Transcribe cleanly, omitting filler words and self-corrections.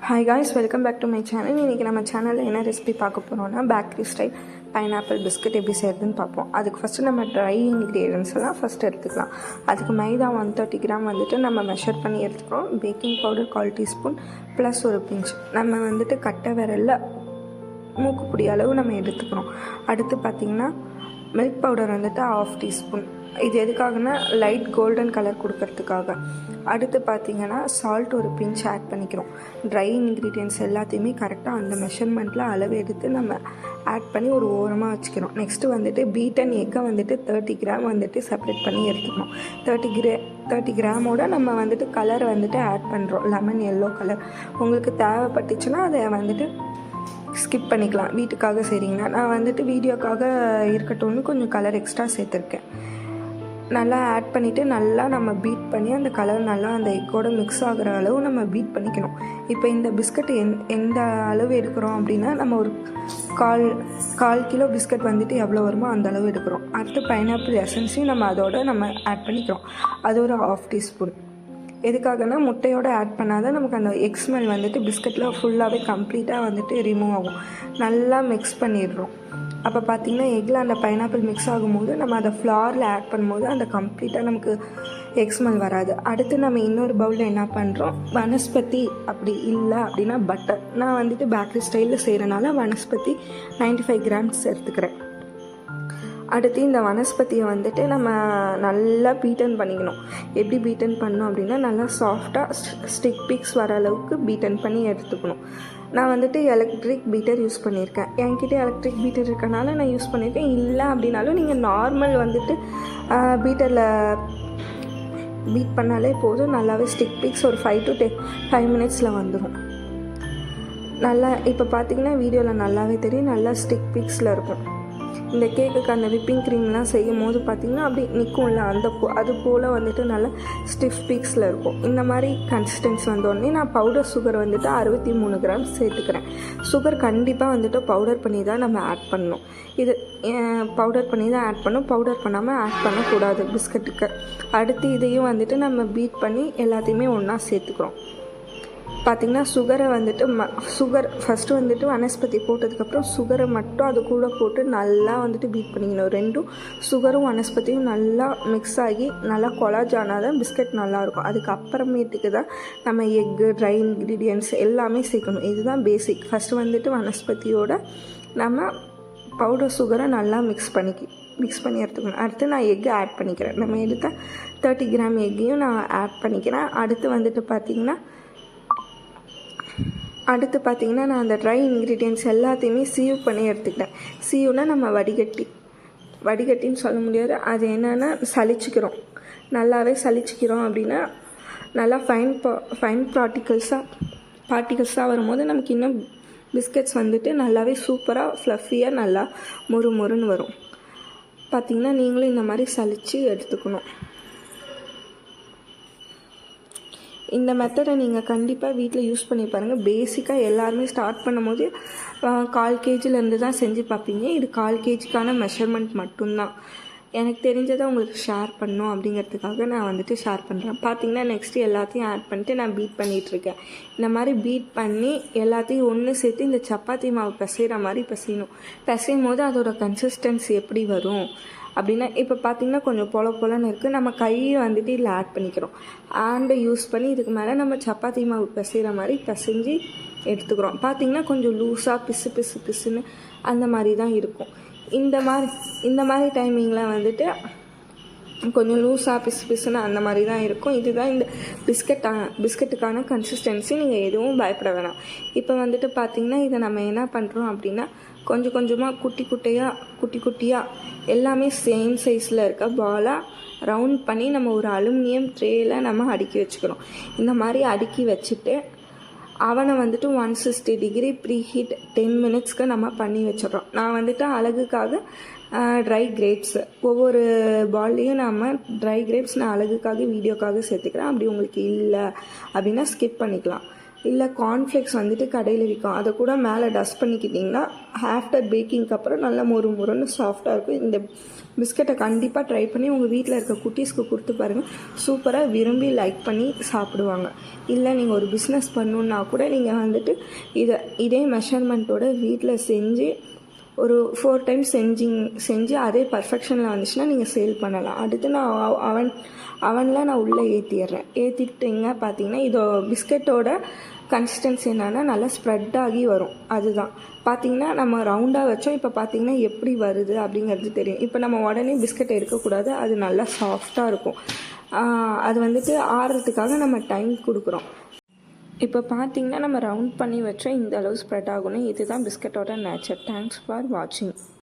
Hi guys, welcome back to my channel. இன்றைக்கி நம்ம சேனலில் என்ன ரெசிபி பார்க்க போகிறோம்னா பேக்கரி ஸ்டைல் பைனாப்பிள் பிஸ்கட் எப்படி செய்கிறதுன்னு பார்ப்போம். அதுக்கு ஃபஸ்ட்டு நம்ம ட்ரை இன்க்ரீடியன்ஸ் எல்லாம் ஃபஸ்ட்டு எடுத்துக்கலாம். அதுக்கு மைதா 130 கிராம் வந்துட்டு நம்ம மெஷர் பண்ணி எடுத்துக்கிறோம். பேக்கிங் பவுடர் 1/4 டீஸ்பூன் ப்ளஸ் ஒரு பிஞ்ச் நம்ம வந்துட்டு கட்டை விரலில் மூக்குப்பிடி அளவு நம்ம எடுத்துக்கிறோம். அடுத்து பார்த்திங்கன்னா மில்க் பவுடர் வந்துட்டு 1/2 டீஸ்பூன். இது எதுக்காகனா லைட் கோல்டன் கலர் கொடுக்கறதுக்காக. அடுத்து பார்த்திங்கன்னா சால்ட் ஒரு பிஞ்ச் ஆட் பண்ணிக்கிறோம். ட்ரை இன்க்ரீடியன்ட்ஸ் எல்லாத்தையுமே கரெக்டாக அந்த மெஷர்மெண்ட்டில் அளவு எடுத்து நம்ம ஆட் பண்ணி ஒரு ஓரமாக வச்சுக்கிறோம். நெக்ஸ்ட்டு வந்துட்டு பீட்டன் எக்கை வந்துட்டு 30 கிராம் வந்துட்டு செப்பரேட் பண்ணி எடுத்துக்கணும். 30 கிராமோட நம்ம வந்துட்டு கலர் வந்துட்டு ஆட் பண்ணுறோம். Lemon yellow colour. உங்களுக்கு தேவைப்பட்டுச்சுன்னா அதை வந்துட்டு ஸ்கிப் பண்ணிக்கலாம். வீட்டுக்காக செய்கிறீங்கன்னா நான் வந்துட்டு வீடியோக்காக இருக்கட்டும்னு கொஞ்சம் கலர் எக்ஸ்ட்ரா சேர்த்துருக்கேன். நல்லா ஆட் பண்ணிவிட்டு நல்லா நம்ம பீட் பண்ணி அந்த கலர் நல்லா அந்த எக்கோட மிக்ஸ் ஆகிற அளவு நம்ம பீட் பண்ணிக்கணும். இப்போ இந்த பிஸ்கட் எந்த அளவு எடுக்கிறோம் அப்படின்னா நம்ம ஒரு கால் கிலோ பிஸ்கட் வந்துட்டு எவ்வளோ வருமோ அந்த அளவு எடுக்கிறோம். அடுத்து பைனாப்பிள் எசன்ஸையும் நம்ம அதோட நம்ம ஆட் பண்ணிக்கிறோம். அது ஒரு 1/2 டீஸ்பூன். எதுக்காகனா முட்டையோடு ஆட் பண்ணாதான் நமக்கு அந்த எக் ஸ்மெல் வந்துட்டு பிஸ்கட்டில் ஃபுல்லாகவே கம்ப்ளீட்டாக வந்துட்டு ரிமூவ் ஆகும். நல்லா மிக்ஸ் பண்ணிடுறோம். அப்போ பார்த்திங்கன்னா எக்கில் அந்த பைனாப்பிள் மிக்ஸ் ஆகும்போது நம்ம அதை ஃப்ளாரில் ஆட் பண்ணும்போது அந்த கம்ப்ளீட்டாக நமக்கு எக் ஸ்மெல் வராது. அடுத்து நம்ம இன்னொரு பவுலில் என்ன பண்ணுறோம், வனஸ்பதி அப்படி இல்லை அப்படின்னா பட்டர். நான் வந்துட்டு பேக்கரி ஸ்டைலில் செய்கிறனால வனஸ்பதி 95 கிராம்ஸ் எடுத்துக்கிறேன். அடுத்து இந்த வனஸ்பதியை வந்துட்டு நம்ம நல்லா பீட்டன் பண்ணிக்கணும். எப்படி பீட்டன் பண்ணணும் அப்படின்னா நல்லா சாஃப்டாக ஸ்டிக் பிக்ஸ் வர அளவுக்கு பீட்டன் பண்ணி எடுத்துக்கணும். நான் வந்துட்டு எலக்ட்ரிக் பீட்டர் யூஸ் பண்ணியிருக்கேன். என்கிட்ட எலக்ட்ரிக் பீட்டர் இருக்கனால நான் யூஸ் பண்ணியிருக்கேன். இல்லை அப்படின்னாலும் நீங்கள் நார்மல் வந்துட்டு பீட்டரில் பீட் பண்ணாலே போதும். நல்லாவே ஸ்டிக் பிக்ஸ் ஒரு 5 to 5 மினிட்ஸில் வந்துடும். நல்லா இப்போ பார்த்திங்கன்னா வீடியோவில் நல்லாவே தெரியும், நல்லா ஸ்டிக் பிக்ஸில் இருக்கும். இந்த கேக்குக்கு அந்த விப்பிங் க்ரீம்லாம் செய்யும் போது பார்த்திங்கன்னா அப்படி நிற்கும்ல அது போல் வந்துட்டு நல்லா ஸ்டிஃப் பீக்ஸில் இருக்கும். இந்த மாதிரி கன்சிஸ்டன்சி வந்தோடனே நான் பவுடர் சுகர் வந்துட்டு 63 கிராம் சேர்த்துக்கிறேன். சுகர் கண்டிப்பாக வந்துட்டு பவுடர் பண்ணி தான் நம்ம ஆட் பண்ணணும். இது பவுடர் பண்ணி தான் ஆட் பண்ணணும், பவுடர் பண்ணாமல் ஆட் பண்ணக்கூடாது பிஸ்கட்டுக்கு. அடுத்து இதையும் வந்துட்டு நம்ம பீட் பண்ணி எல்லாத்தையுமே ஒன்றா சேர்த்துக்கிறோம். பார்த்திங்கன்னா சுகரை வந்துட்டு சுகர் ஃபஸ்ட்டு வந்துட்டு வனஸ்பதி போட்டதுக்கப்புறம் சுகரை மட்டும் அது கூட போட்டு நல்லா வந்துட்டு பீட் பண்ணிக்கணும். ரெண்டும் சுகரும் வனஸ்பதியும் நல்லா மிக்ஸ் ஆகி நல்லா கொலாஜ் ஆனால் தான் பிஸ்கட் நல்லாயிருக்கும். அதுக்கப்புறமேட்டுக்கு தான் நம்ம எக்கு ட்ரை இன்க்ரீடியன்ட்ஸ் எல்லாமே சேர்க்கணும். இதுதான் பேசிக். ஃபஸ்ட்டு வந்துட்டு வனஸ்பதியோட நம்ம பவுடர் சுகரை நல்லா மிக்ஸ் பண்ணி எடுத்துக்கணும். அடுத்து நான் எக்கு ஆட் பண்ணிக்கிறேன். நம்ம எடுத்த 30 கிராம் எக்கையும் நான் ஆட் பண்ணிக்கிறேன். அடுத்து பார்த்திங்கன்னா நான் அந்த ட்ரை இன்க்ரீடியன்ட்ஸ் எல்லாத்தையுமே சீவ் பண்ணி எடுத்துக்கிட்டேன். சீவ்னா நம்ம வடிகட்டின்னு சொல்ல முடியாது. அது என்னென்னா சலிச்சுக்கிறோம். நல்லாவே சலிச்சுக்கிறோம் அப்படின்னா நல்லா ஃபைன் பார்ட்டிகல்ஸாக வரும்போது நமக்கு இன்னும் பிஸ்கட்ஸ் வந்துட்டு நல்லாவே சூப்பராக ஃப்ளஃபியாக நல்லா மொறுன்னு வரும். பார்த்திங்கன்னா நீங்களும் இந்த மாதிரி சலித்து எடுத்துக்கணும். இந்த மெத்தடை நீங்கள் கண்டிப்பாக வீட்டில் யூஸ் பண்ணி பாருங்கள். பேசிக்காக எல்லாருமே ஸ்டார்ட் பண்ணும்போது 1/4 kgலேருந்து தான் செஞ்சு பார்ப்பீங்க. இது 1/4 kgக்கான மெஷர்மெண்ட் மட்டும்தான். எனக்கு தெரிஞ்சதை உங்களுக்கு ஷேர் பண்ணணும் அப்படிங்கிறதுக்காக நான் வந்துட்டு ஷேர் பண்ணுறேன். பார்த்திங்கன்னா நெக்ஸ்ட்டு எல்லாத்தையும் ஆட் பண்ணிட்டு நான் பீட் பண்ணிகிட்ருக்கேன். இந்த மாதிரி பீட் பண்ணி எல்லாத்தையும் ஒன்று சேர்த்து இந்த சப்பாத்தி மாவு பிசைகிற மாதிரி பிசையும் போது அதோட கன்சிஸ்டன்சி எப்படி வரும் அப்படின்னா இப்போ பார்த்திங்கன்னா கொஞ்சம் பொலன்னு இருக்குது. நம்ம கையை வந்துட்டு இதில் ஆட் பண்ணிக்கிறோம். ஹேண்டை யூஸ் பண்ணி இதுக்கு மேலே நம்ம சப்பாத்தி மாவு பிசைகிற மாதிரி பிசைஞ்சு எடுத்துக்கிறோம். பார்த்திங்கன்னா கொஞ்சம் லூஸாக பிசுன்னு அந்த மாதிரி தான் இருக்கும். இந்த மாதிரி டைமிங்கில் வந்துட்டு கொஞ்சம் லூஸாக பிசுன்னு அந்த மாதிரி தான் இருக்கும். இதுதான் இந்த பிஸ்கட்டுக்கான கன்சிஸ்டன்சி. நீங்கள் எதுவும் பயப்பட வேணாம். இப்போ வந்துட்டு பார்த்திங்கன்னா இதை நம்ம என்ன பண்ணுறோம் அப்படின்னா கொஞ்சம் கொஞ்சமாக குட்டி குட்டியாக எல்லாமே சேம் சைஸில் இருக்க பாலாக ரவுண்ட் பண்ணி நம்ம ஒரு அலுமினியம் ட்ரேயில் நம்ம அடுக்கி வச்சுக்கிறோம். இந்த மாதிரி அடுக்கி வச்சுட்டு அவனை வந்துட்டு 160 டிகிரி ப்ரீ ஹீட் 10 மினிட்ஸ்க்கு நம்ம பண்ணி வச்சிடறோம். நான் வந்துட்டு அழகுக்காக ட்ரை கிரேப்ஸ் ஒவ்வொரு பால்லையும் நம்ம ட்ரை கிரேப்ஸ் நான் அழகுக்காக வீடியோக்காக சேர்த்துக்கிறேன். அப்படி உங்களுக்கு இல்லை அப்படின்னா ஸ்கிப் பண்ணிக்கலாம். இல்லை கார்ன்ஃப்ளேக்ஸ் வந்துட்டு கடையில் விற்கும், அதை கூட மேலே டஸ்ட் பண்ணிக்கிட்டிங்கன்னா ஆஃப்டர் பேக்கிங்க்கு அப்புறம் நல்லா மொறு மொறுன்னு சாஃப்டாக இருக்கும். இந்த பிஸ்கட்டை கண்டிப்பாக ட்ரை பண்ணி உங்கள் வீட்டில் இருக்க குட்டீஸ்க்கு கொடுத்து பாருங்கள். சூப்பராக விரும்பி லைக் பண்ணி சாப்பிடுவாங்க. இல்லை நீங்கள் ஒரு பிஸ்னஸ் பண்ணணுன்னா கூட நீங்கள் வந்துட்டு இதே மெஷர்மெண்ட்டோட வீட்டில் செஞ்சு ஒரு 4 டைம்ஸ் செஞ்சு அதே பர்ஃபெக்ஷனில் வந்துச்சுன்னா நீங்கள் சேல் பண்ணலாம். அடுத்து நான் அவனில் நான் உள்ளே ஏற்றிட்டிங்க பார்த்தீங்கன்னா இதோ பிஸ்கட்டோட கன்சிஸ்டன்சி என்னென்னா நல்லா ஸ்ப்ரெட் ஆகி வரும். அதுதான் பார்த்திங்கன்னா நம்ம ரவுண்டாக வச்சோம், இப்போ பார்த்திங்கன்னா எப்படி வருது அப்படிங்கிறது தெரியும். இப்போ நம்ம உடனே பிஸ்கட் எடுக்கக்கூடாது, அது நல்லா சாஃப்டாக இருக்கும். அது வந்துட்டு ஆறுறதுக்காக நம்ம டைம் கொடுக்குறோம். இப்போ பார்த்திங்கன்னா நம்ம ரவுண்ட் பண்ணி வச்சோம், இந்த அளவு ஸ்ப்ரெட் ஆகணும். இதுதான் பிஸ்கட்டோட நேச்சர். தேங்க்ஸ் ஃபார் வாட்சிங்.